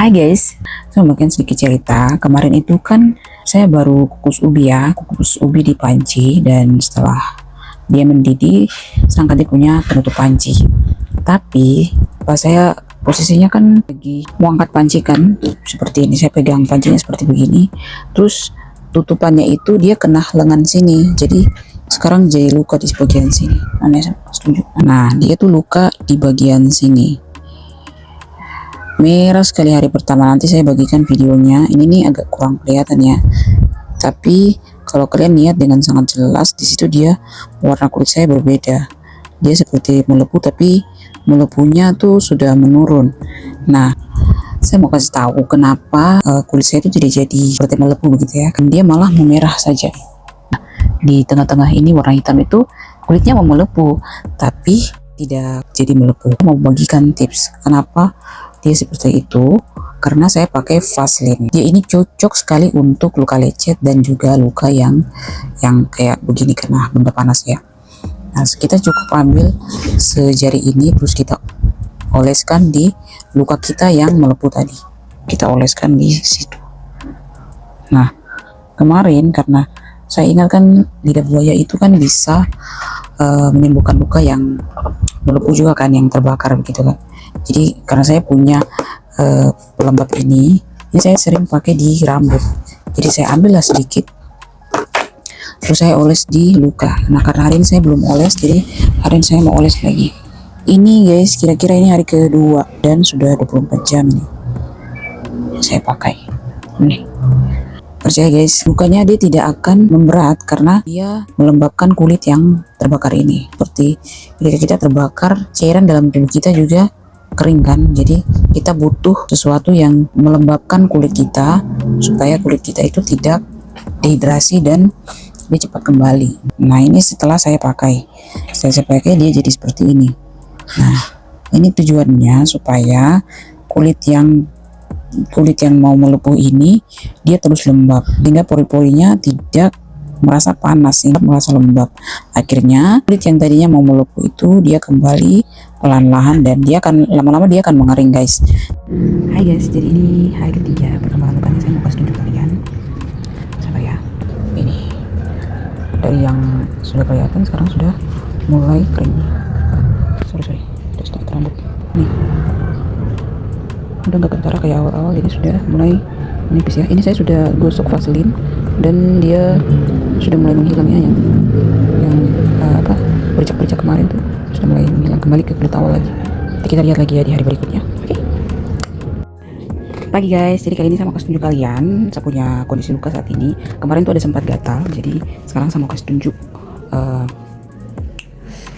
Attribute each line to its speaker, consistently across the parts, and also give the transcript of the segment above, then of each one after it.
Speaker 1: Hai guys, saya mau bagian sedikit cerita. Kemarin itu kan saya baru kukus ubi ya, kukus ubi di panci, dan setelah dia mendidih, saya angkat dia punya penutup panci. Tapi pas saya posisinya kan lagi mau angkat panci kan, seperti ini, saya pegang pancinya seperti begini. Terus tutupannya itu dia kena lengan sini, jadi sekarang jadi luka di bagian sini. Nah, dia tuh luka di bagian sini. Merah sekali hari pertama, nanti saya bagikan videonya. Ini nih agak kurang kelihatan ya, tapi kalau kalian lihat dengan sangat jelas, di situ dia warna kulit saya berbeda. Dia seperti melepuh, tapi melepuhnya tuh sudah menurun. Nah, saya mau kasih tahu kenapa kulit saya itu tidak jadi seperti melepuh begitu ya. Dia malah memerah saja. Nah, di tengah-tengah ini warna hitam itu kulitnya mau melepuh, tapi tidak jadi melepuh. Saya mau bagikan tips kenapa dia seperti itu, karena saya pakai Vaseline. Dia ini cocok sekali untuk luka lecet dan juga luka yang kayak begini kena benda panas ya. Nah, kita cukup ambil sejari ini, terus kita oleskan di luka kita yang melepuh tadi. Kita oleskan di situ. Nah, kemarin karena saya ingat kan lidah buaya itu kan bisa menimbulkan luka yang melepuh juga kan, yang terbakar begitu kan. Jadi karena saya punya pelembab ini saya sering pakai di rambut. Jadi saya ambillah sedikit, terus saya oles di luka. Nah, karena hari ini saya belum oles, jadi hari ini saya mau oles lagi. Ini guys, kira-kira ini hari kedua dan sudah 24 jam nih saya pakai. Nih, percaya guys, lukanya dia tidak akan memberat karena dia melembabkan kulit yang terbakar ini. Seperti ketika kita terbakar, cairan dalam tubuh kita juga kering kan, jadi kita butuh sesuatu yang melembabkan kulit kita supaya kulit kita itu tidak dehidrasi dan lebih cepat kembali. Nah, ini setelah saya pakai dia jadi seperti ini. Nah, ini tujuannya supaya kulit yang mau melepuh ini dia terus lembab, sehingga pori-porinya tidak merasa panas, sehingga merasa lembab. Akhirnya kulit yang tadinya mau melepuh itu dia kembali pelan-pelan, dan dia akan lama-lama dia akan mengering guys. Hai guys, jadi ini hari ketiga perkembangan lukanya. Saya mau kasih tunjuk kalian. Sabar ya. Ini dari yang sudah kelihatan sekarang sudah mulai kering. Sorry, terus sedikit rambut. Nih, udah nggak kentara kayak awal-awal, jadi sudah mulai menipis ya. Ini saya sudah gosok Vaseline dan dia sudah mulai menghilangnya, yang bercak-bercak kemarin tuh sudah mulai menghilang, kembali ke kulit awal lagi. Nanti kita lihat lagi ya di hari berikutnya. Oke. Pagi guys, jadi kali ini saya mau kasih tunjuk kalian saya punya kondisi luka saat ini. Kemarin tuh ada sempat gatal, jadi sekarang saya mau kasih tunjuk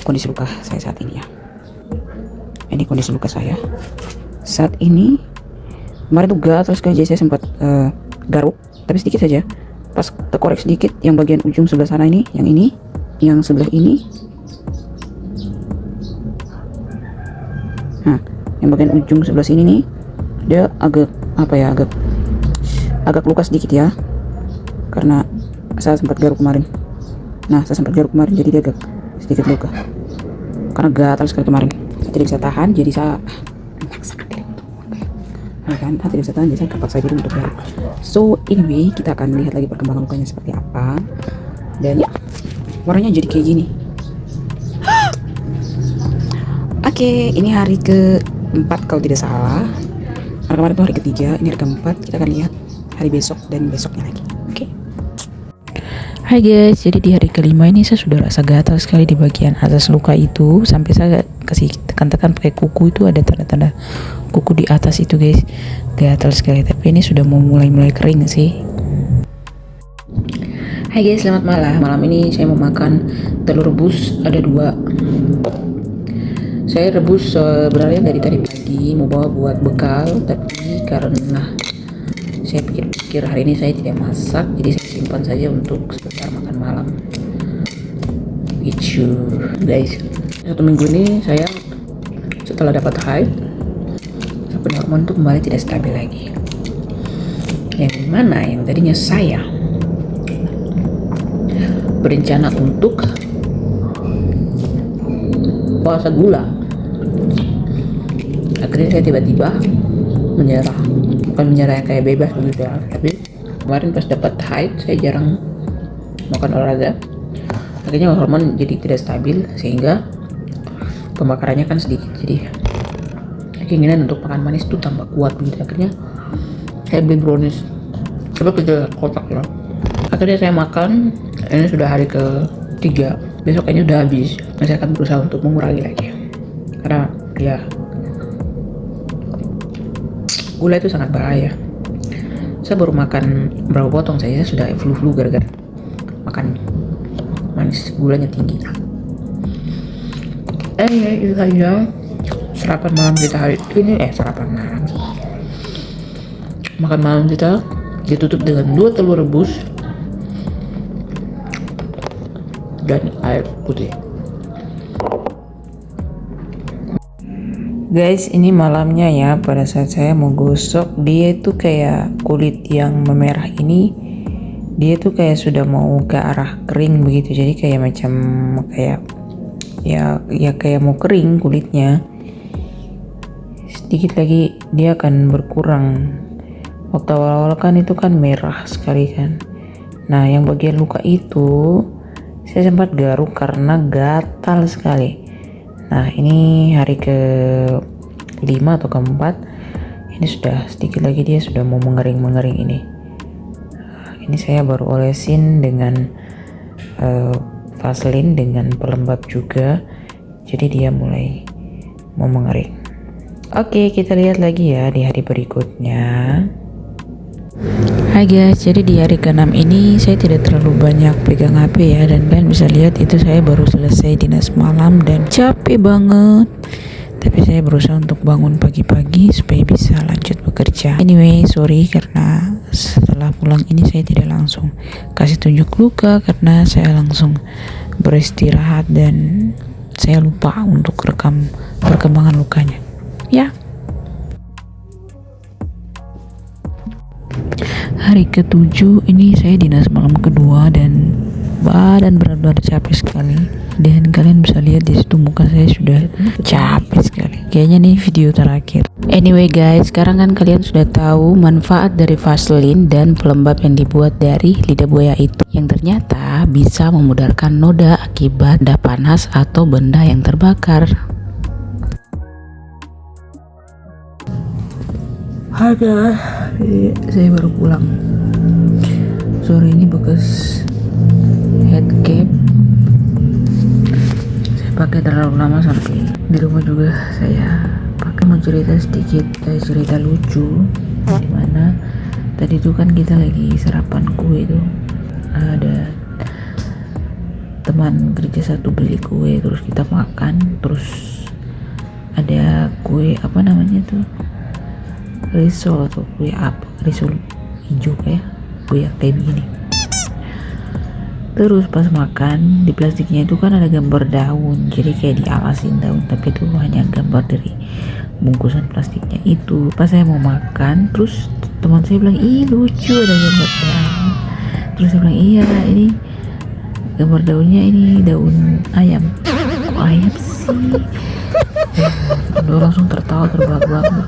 Speaker 1: kondisi luka saya saat ini ya. Ini kondisi luka saya saat ini. Kemarin tuh gatal sekali, jadi saya sempat garuk, tapi sedikit saja. Pas terkorek sedikit yang bagian ujung sebelah sana ini, yang sebelah ini. Nah, yang bagian ujung sebelah sini nih, dia agak agak luka sedikit ya, karena saya sempat garuk kemarin. Jadi dia agak sedikit luka karena gatal sekali kemarin. Saya tidak bisa tahan, jadi saya memaksakan diri untuk saya tidak bisa tahan, jadi saya terpaksa diri untuk garuk. So anyway, kita akan lihat lagi perkembangan lukanya seperti apa, dan warnanya jadi kayak gini. Oke, ini hari ke-4 kalau tidak salah. Karena kemarin itu hari ketiga, ini hari ke-4. Kita akan lihat hari besok dan besoknya lagi. Oke.
Speaker 2: Hai guys, jadi di hari kelima ini saya sudah rasa gatal sekali di bagian atas luka itu. Sampai saya kasih tekan-tekan pakai kuku, itu ada tanda-tanda kuku di atas itu guys. Gatal sekali, tapi ini sudah mau mulai kering sih.
Speaker 1: Hai guys, selamat malam. Malam ini saya mau makan telur rebus, ada 2. Saya rebus sebenarnya dari tadi pagi mau bawa buat bekal, tapi karena saya pikir hari ini saya tidak masak, jadi saya simpan saja untuk sebentar makan malam. Gitu guys. 1 minggu ini saya setelah dapat haid, sampai hormon itu kembali tidak stabil lagi. Yang mana yang tadinya saya berencana untuk puasa gula, akhirnya saya tiba-tiba menyerah, bukan menyerah yang kayak bebas gitu ya, tapi kemarin pas dapat haid saya jarang makan olahraga, akhirnya hormon jadi tidak stabil sehingga pembakarannya kan sedikit, jadi keinginan untuk makan manis tuh tambah kuat gitu. Akhirnya saya beli brownies, coba kecil kotak ya. Akhirnya saya makan, ini sudah hari ke-3, besok kayaknya udah habis. Saya akan berusaha untuk mengurangi lagi, karena ya gula itu sangat bahaya. Saya baru makan berapa potong, saya sudah flu gara-gara makan manis, gulanya tinggi. Itu saja sarapan malam kita hari ini. Sarapan malam, makan malam kita ditutup dengan 2 telur rebus dan air putih. Guys, ini malamnya ya, pada saat saya mau gosok, dia itu kayak kulit yang memerah ini, dia tuh kayak sudah mau ke arah kering begitu. Jadi kayak macam kayak ya kayak mau kering kulitnya. Sedikit lagi dia akan berkurang. Waktu awal-awal kan itu kan merah sekali kan. Nah, yang bagian luka itu saya sempat garuk karena gatal sekali. Nah, ini hari ke-5 atau ke-4, ini sudah sedikit lagi dia sudah mau mengering ini. Ini saya baru olesin dengan Vaseline dengan pelembab juga, jadi dia mulai mau mengering. Oke, kita lihat lagi ya di hari berikutnya. Hai guys, jadi di hari ke-6 ini saya tidak terlalu banyak pegang HP ya, dan kalian bisa lihat itu saya baru selesai dinas malam dan capek banget. Tapi saya berusaha untuk bangun pagi-pagi supaya bisa lanjut bekerja. Anyway, sorry karena setelah pulang ini saya tidak langsung kasih tunjuk luka karena saya langsung beristirahat dan saya lupa untuk rekam perkembangan lukanya. Ya. Hari ke-7 ini saya dinas malam kedua dan badan benar-benar capek sekali, dan kalian bisa lihat di situ muka saya sudah capek sekali. Kayaknya nih video terakhir. Anyway guys, sekarang kan kalian sudah tahu manfaat dari Vaseline dan pelembab yang dibuat dari lidah buaya itu, yang ternyata bisa memudarkan noda akibat benda panas atau benda yang terbakar. Hai guys, saya baru pulang. Sore ini bekas headcap saya pakai terlalu lama sampai di rumah juga saya pakai. Mau cerita sedikit, cerita lucu, dimana tadi tuh kan kita lagi sarapan kue tuh, ada teman kerja satu beli kue terus kita makan, terus ada kue apa namanya tuh, risol atau kue apa, risol hijau kayak begini. Terus pas makan, di plastiknya itu kan ada gambar daun, jadi kayak dialasin daun, tapi itu hanya gambar dari bungkusan plastiknya itu. Pas saya mau makan, terus teman saya bilang, ih lucu ada gambar daun. Terus saya bilang, iya ini gambar daunnya ini daun ayam. Kok ayam sih? Dia langsung tertawa terbahak-bahak.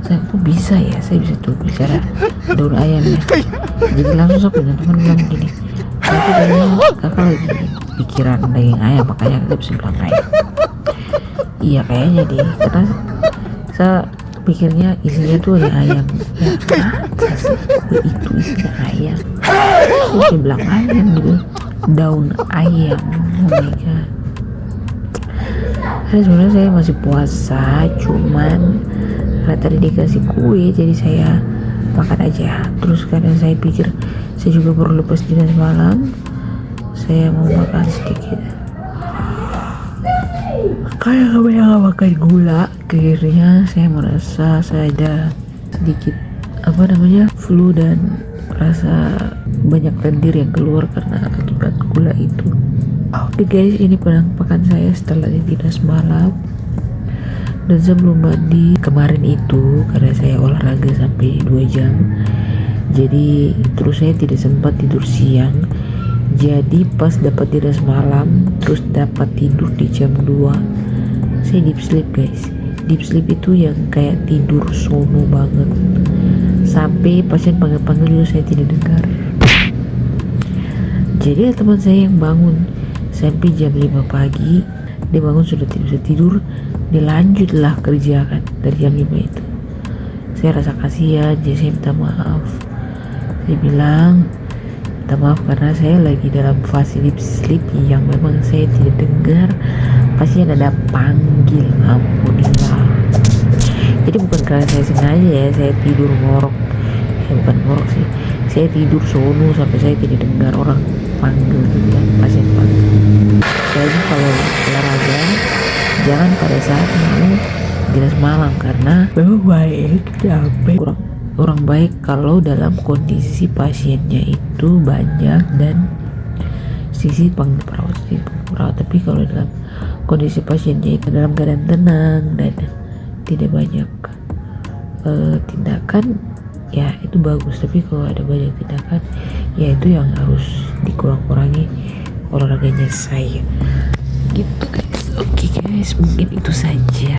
Speaker 1: Saya kok bisa ya, saya bisa tuh bicara daun ayamnya. Jadi langsung saya punya teman bilang gini, itu kayaknya kakak lagi pikiran daging ayam, makanya kakak bisa bilang ayam. Iya kayaknya deh, karena saya pikirnya isinya tuh ada ayam. Ya masa sih kue itu isinya ayam? Saya bilang ayam gitu, daun ayam. Oh my god. Sebenarnya saya masih puasa, cuman karena tadi dikasih kue jadi saya makan aja. Terus kadang saya pikir saya juga perlu lepas dinas malam, saya mau makan sedikit kayak gak makan gula. Akhirnya saya merasa saya ada sedikit flu dan rasa banyak lendir yang keluar karena akibat gula itu. Oke guys, ini penampakan saya setelah di dinas malam. Dan sebelum mandi kemarin itu, karena saya olahraga sampai 2 jam, jadi terus saya tidak sempat tidur siang. Jadi pas dapat dinas malam terus dapat tidur di jam 2, saya deep sleep guys.
Speaker 2: deep sleep itu yang kayak tidur sono banget, sampai pasien panggil-panggil juga saya tidak dengar. Jadi ada teman saya yang bangun sampai jam 5 pagi, dia bangun sudah tidak bisa tidur, dia lanjutlah kerja kan dari jam 5 itu. Saya rasa kasihan, jadi saya minta maaf. Saya bilang minta maaf karena saya lagi dalam fase deep sleep yang memang saya tidak dengar pasien ada panggil, ampunilah. Jadi bukan karena saya sengaja ya, saya tidur ngorok, saya bukan ngorok sih, saya tidur sono sampai saya tidak dengar orang panggil gitu kan, pasien panggil. Kayaknya kalau olahraga jangan pada saat mau jelas malam karena baik capek. Kurang baik kalau dalam kondisi pasiennya itu banyak dan sisi panggil perawat. Tapi kalau dalam kondisi pasiennya itu dalam keadaan tenang dan tidak banyak tindakan, ya itu bagus. Tapi kalau ada banyak tindakan, ya itu yang harus dikurang-kurangi olahraganya saya gitu guys. Oke guys, mungkin itu saja.